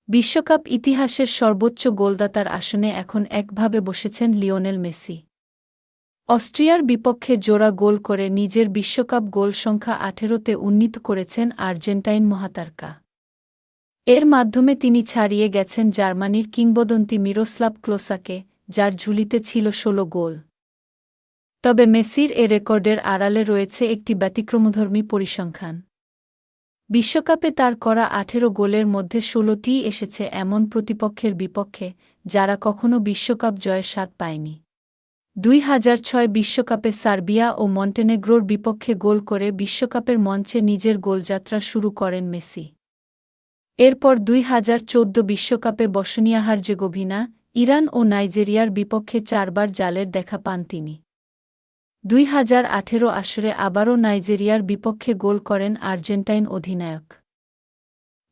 বিশ্বকাপ ইতিহাসের সর্বোচ্চ গোলদাতার আসনে এখন একভাবে বসেছেন লিওনেল মেসি। অস্ট্রিয়ার বিপক্ষে জোড়া গোল করে নিজের বিশ্বকাপ গোল সংখ্যা ১৮তে উন্নীত করেছেন আর্জেন্টাইন মহাতারকা। এর মাধ্যমে তিনি ছাড়িয়ে গেছেন জার্মানির কিংবদন্তি মিরোস্লাভ ক্লোসাকে, যার ঝুলিতে ছিল ১৬ গোল। তবে মেসির এ রেকর্ডের আড়ালে রয়েছে একটি ব্যতিক্রমধর্মী পরিসংখ্যান। বিশ্বকাপে তার করা ১৮ গোলের মধ্যে ১৬টিই এসেছে এমন প্রতিপক্ষের বিপক্ষে যারা কখনো বিশ্বকাপ জয়ের স্বাদ পায়নি। ২০০৬ বিশ্বকাপে সার্বিয়া ও মন্টেনেগ্রোর বিপক্ষে গোল করে বিশ্বকাপের মঞ্চে নিজের গোলযাত্রা শুরু করেন মেসি। এরপর ২০১৪ বিশ্বকাপে বসনিয়া-হার্জেগোভিনা, ইরান ও নাইজেরিয়ার বিপক্ষে ৪ বার জালের দেখা পান তিনি। ২০১৮ আসরে আবারও নাইজেরিয়ার বিপক্ষে গোল করেন আর্জেন্টাইন অধিনায়ক।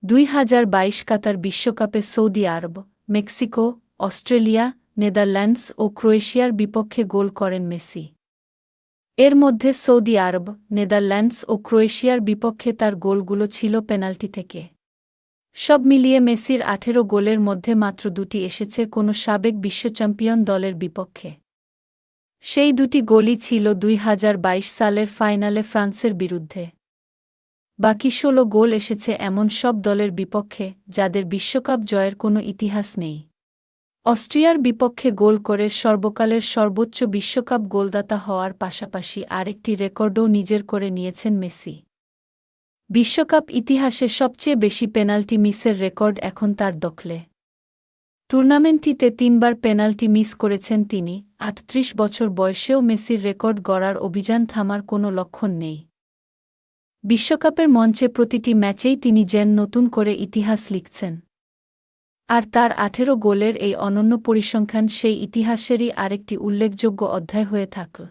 ২০২২ কাতার বিশ্বকাপে সৌদি আরব, মেক্সিকো, অস্ট্রেলিয়া, নেদারল্যান্ডস ও ক্রোয়েশিয়ার বিপক্ষে গোল করেন মেসি। এর মধ্যে সৌদি আরব, নেদারল্যান্ডস ও ক্রোয়েশিয়ার বিপক্ষে তার গোলগুলো ছিল পেনাল্টি থেকে। সব মিলিয়ে মেসির ১৮ গোলের মধ্যে মাত্র ২টি এসেছে কোনো সাবেক বিশ্বচ্যাম্পিয়ন দলের বিপক্ষে। সেই ২টি গোলই ছিল ২০২২ সালের ফাইনালে ফ্রান্সের বিরুদ্ধে। বাকি ১৬ গোল এসেছে এমন সব দলের বিপক্ষে যাদের বিশ্বকাপ জয়ের কোনো ইতিহাস নেই। অস্ট্রিয়ার বিপক্ষে গোল করে সর্বকালের সর্বোচ্চ বিশ্বকাপ গোলদাতা হওয়ার পাশাপাশি আরেকটি রেকর্ডও নিজের করে নিয়েছেন মেসি। বিশ্বকাপ ইতিহাসে সবচেয়ে বেশি পেনাল্টি মিসের রেকর্ড এখন তার দখলে। টুর্নামেন্টটিতে ৩ বার পেনাল্টি মিস করেছেন তিনি। ৩৮ বছর বয়সেও মেসির রেকর্ড গড়ার অভিযান থামার কোনো লক্ষণ নেই। বিশ্বকাপের মঞ্চে প্রতিটি ম্যাচেই তিনি যেন নতুন করে ইতিহাস লিখছেন। আর তার ১৮ গোলের এই অনন্য পরিসংখ্যান সেই ইতিহাসেরই আরেকটি উল্লেখযোগ্য অধ্যায় হয়ে থাকল।